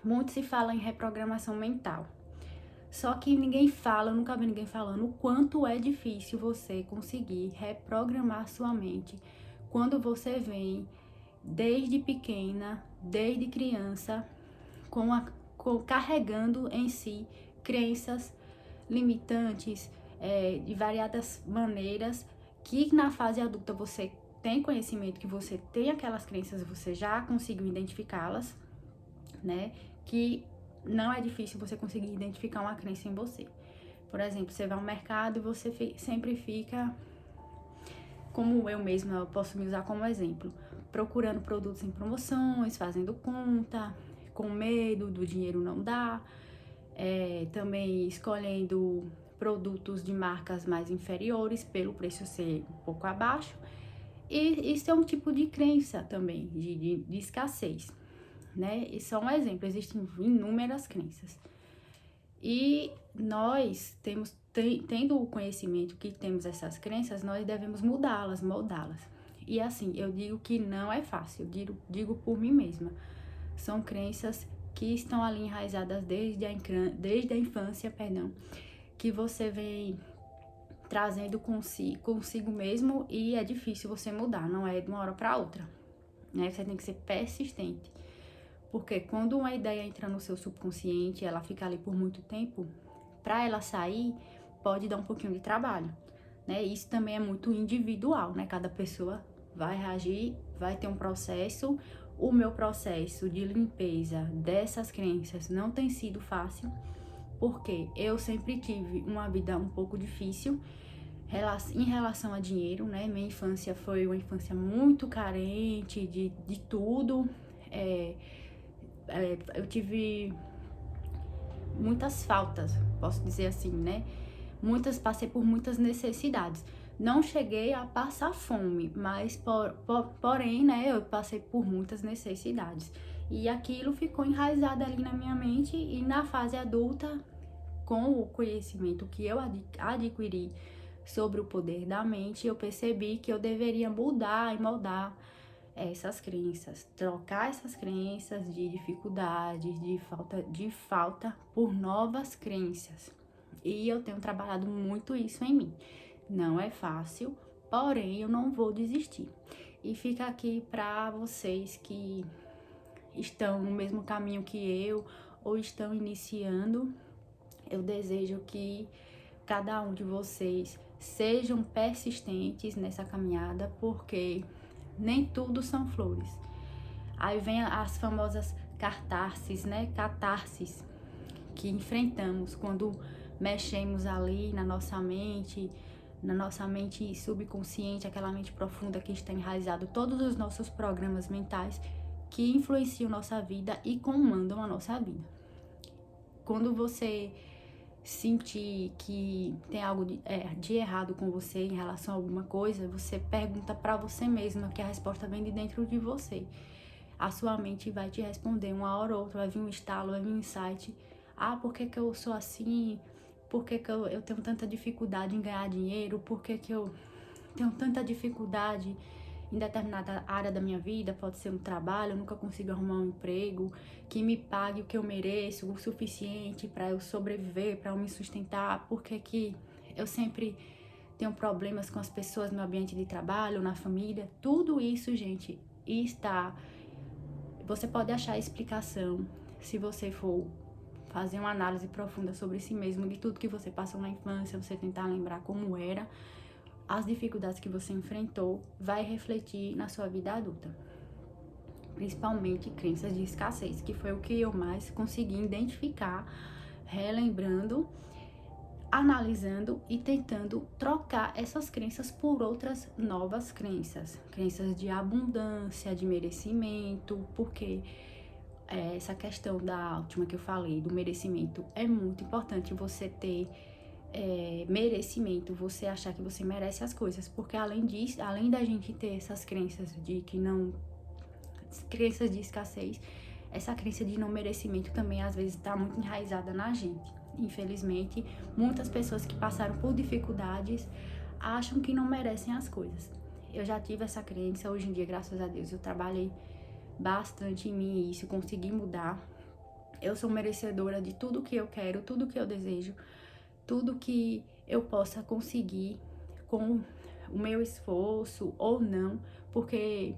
Muito se fala em reprogramação mental. Só que ninguém fala, eu nunca vi ninguém falando o quanto é difícil você conseguir reprogramar sua mente quando você vem desde pequena, desde criança, carregando em si crenças limitantes de variadas maneiras, que na fase adulta você tem conhecimento, que você tem aquelas crenças, você já conseguiu identificá-las, né? Que não é difícil você conseguir identificar uma crença em você. Por exemplo, você vai ao mercado e você sempre fica, como eu mesma eu posso me usar como exemplo, procurando produtos em promoções, fazendo conta, com medo do dinheiro não dar, também escolhendo produtos de marcas mais inferiores pelo preço ser um pouco abaixo. E isso é um tipo de crença também, de escassez, né? E só um exemplo, existem inúmeras crenças. E nós tendo o conhecimento que temos essas crenças, nós devemos mudá-las, moldá-las. E assim, eu digo que não é fácil, eu digo por mim mesma. São crenças que estão ali enraizadas desde a infância, que você vem trazendo consigo mesmo, e é difícil você mudar, não é de uma hora para outra, né? Você tem que ser persistente. Porque quando uma ideia entra no seu subconsciente, ela fica ali por muito tempo, para ela sair, pode dar um pouquinho de trabalho, né? Isso também é muito individual, né? Cada pessoa vai reagir, vai ter um processo. O meu processo de limpeza dessas crenças não tem sido fácil, porque eu sempre tive uma vida um pouco difícil em relação a dinheiro, né? Minha infância foi uma infância muito carente de tudo. Eu tive muitas faltas, posso dizer assim, né? Passei por muitas necessidades. Não cheguei a passar fome, mas porém, né, eu passei por muitas necessidades. E aquilo ficou enraizado ali na minha mente, e na fase adulta, com o conhecimento que eu adquiri sobre o poder da mente, eu percebi que eu deveria mudar e moldar essas crenças, trocar essas crenças de dificuldades, de falta por novas crenças. E eu tenho trabalhado muito isso em mim. Não é fácil, porém eu não vou desistir. E fica aqui para vocês que estão no mesmo caminho que eu ou estão iniciando, eu desejo que cada um de vocês sejam persistentes nessa caminhada, porque nem tudo são flores. Aí vem as famosas catarses, né? Catarses que enfrentamos quando mexemos ali na nossa mente subconsciente, aquela mente profunda que está enraizado todos os nossos programas mentais que influenciam nossa vida e comandam a nossa vida. Quando você sentir que tem algo de errado com você em relação a alguma coisa, você pergunta para você mesma, que a resposta vem de dentro de você. A sua mente vai te responder, uma hora ou outra vai vir um estalo, vai vir um insight. Ah, por que eu sou assim? Por que eu tenho tanta dificuldade em ganhar dinheiro? Por que eu tenho tanta dificuldade em determinada área da minha vida? Pode ser um trabalho, eu nunca consigo arrumar um emprego que me pague o que eu mereço, o suficiente para eu sobreviver, para eu me sustentar. Por que eu sempre tenho problemas com as pessoas no ambiente de trabalho, na família? Tudo isso, gente, você pode achar explicação se você for fazer uma análise profunda sobre si mesmo, de tudo que você passou na infância, você tentar lembrar como era, as dificuldades que você enfrentou, vai refletir na sua vida adulta. Principalmente crenças de escassez, que foi o que eu mais consegui identificar, relembrando, analisando e tentando trocar essas crenças por outras novas crenças. Crenças de abundância, de merecimento, porque essa questão da última que eu falei, do merecimento, é muito importante você ter merecimento, você achar que você merece as coisas, porque além disso, além da gente ter essas crenças crenças de escassez, essa crença de não merecimento também às vezes está muito enraizada na gente. Infelizmente, muitas pessoas que passaram por dificuldades acham que não merecem as coisas. Eu já tive essa crença, hoje em dia, graças a Deus, eu trabalhei bastante em mim e isso, consegui mudar. eu sou merecedora de tudo que eu quero, tudo que eu desejo, tudo que eu possa conseguir com o meu esforço ou não, porque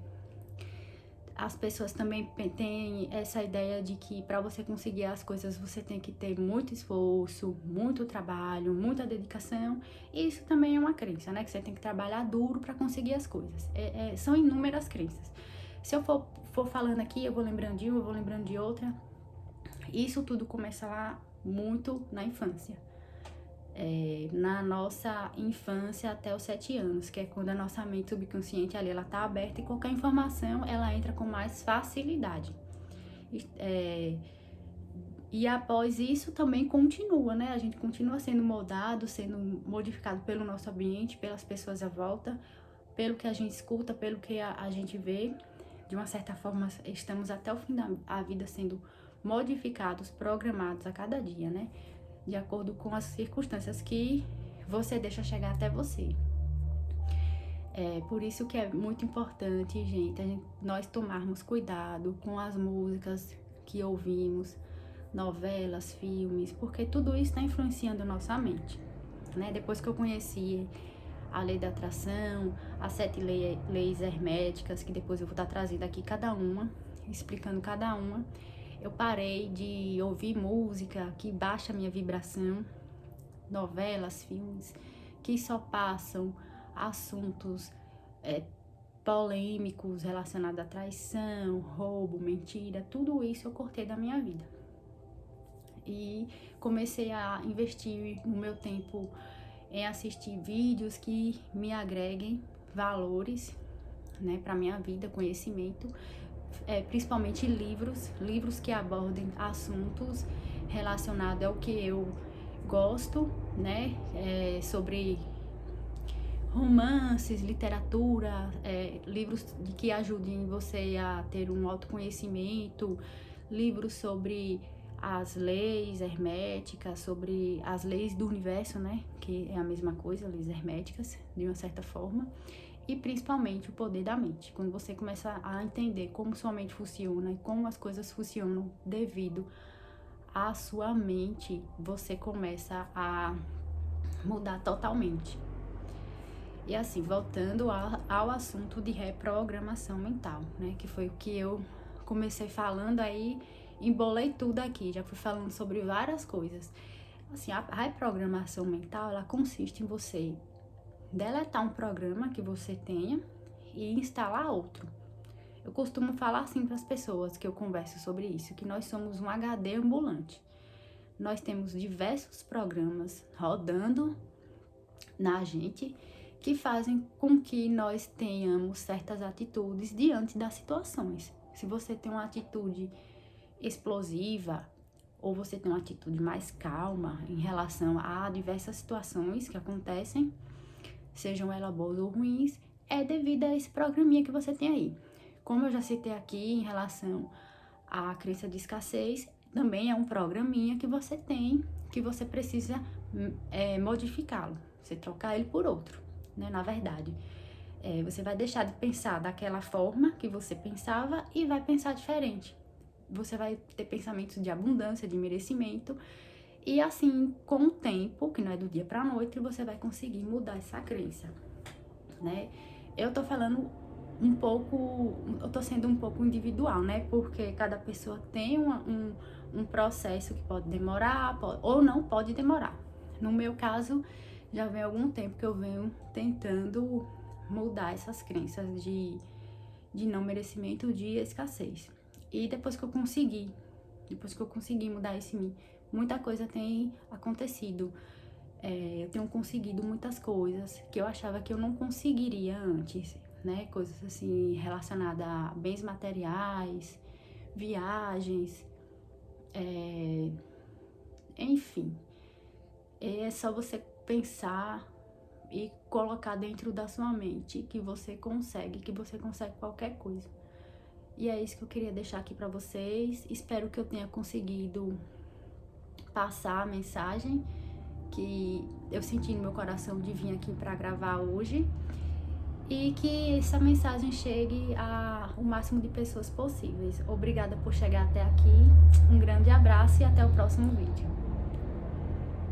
as pessoas também têm essa ideia de que para você conseguir as coisas você tem que ter muito esforço, muito trabalho, muita dedicação. E isso também é uma crença, né? Que você tem que trabalhar duro para conseguir as coisas. São inúmeras crenças. Se eu for falando aqui, eu vou lembrando de uma, eu vou lembrando de outra. Isso tudo começa lá muito na infância. Na nossa infância até os 7 anos, que é quando a nossa mente subconsciente ali, ela tá aberta e qualquer informação, ela entra com mais facilidade. E após isso também continua, né? A gente continua sendo moldado, sendo modificado pelo nosso ambiente, pelas pessoas à volta, pelo que a gente escuta, pelo que a gente vê. De uma certa forma, estamos até o fim da vida sendo modificados, programados a cada dia, né? De acordo com as circunstâncias que você deixa chegar até você. Por isso que é muito importante, gente, nós tomarmos cuidado com as músicas que ouvimos, novelas, filmes, porque tudo isso está influenciando nossa mente, né? Depois que eu conheci a lei da atração, as 7 leis herméticas, que depois eu vou estar trazendo aqui cada uma, explicando cada uma, eu parei de ouvir música que baixa a minha vibração, novelas, filmes, que só passam assuntos polêmicos relacionados à traição, roubo, mentira, tudo isso eu cortei da minha vida. E comecei a investir no meu tempo em assistir vídeos que me agreguem valores, né, para minha vida, conhecimento, principalmente livros que abordem assuntos relacionados ao que eu gosto, né, sobre romances, literatura, livros que ajudem você a ter um autoconhecimento, livros sobre as leis herméticas, sobre as leis do universo, né, que é a mesma coisa, leis herméticas, de uma certa forma. E principalmente o poder da mente. Quando você começa a entender como sua mente funciona e como as coisas funcionam devido à sua mente, você começa a mudar totalmente. E assim, voltando ao assunto de reprogramação mental, né? Que foi o que eu comecei falando, aí embolei tudo aqui, já fui falando sobre várias coisas. Assim, a reprogramação mental, ela consiste em você deletar um programa que você tenha e instalar outro. Eu costumo falar assim para as pessoas que eu converso sobre isso, que nós somos um HD ambulante. Nós temos diversos programas rodando na gente que fazem com que nós tenhamos certas atitudes diante das situações. Se você tem uma atitude explosiva ou você tem uma atitude mais calma em relação a diversas situações que acontecem, sejam elas boas ou ruins, é devido a esse programinha que você tem aí. Como eu já citei aqui em relação à crença de escassez, também é um programinha que você tem, que você precisa modificá-lo, você trocar ele por outro, né? Na verdade, você vai deixar de pensar daquela forma que você pensava e vai pensar diferente. Você vai ter pensamentos de abundância, de merecimento. E assim, com o tempo, que não é do dia para a noite, você vai conseguir mudar essa crença, né? Eu tô falando um pouco, eu tô sendo um pouco individual, né? Porque cada pessoa tem um processo que pode demorar, ou não pode demorar. No meu caso, já vem algum tempo que eu venho tentando mudar essas crenças de não merecimento, de escassez. E depois que eu consegui mudar esse muita coisa tem acontecido. Eu tenho conseguido muitas coisas que eu achava que eu não conseguiria antes, né? Coisas assim relacionadas a bens materiais, viagens, enfim. É só você pensar e colocar dentro da sua mente que você consegue qualquer coisa. E é isso que eu queria deixar aqui pra vocês. Espero que eu tenha conseguido passar a mensagem que eu senti no meu coração de vir aqui para gravar hoje, e que essa mensagem chegue a o máximo de pessoas possíveis. Obrigada por chegar até aqui. Um grande grande abraço e até o próximo vídeo.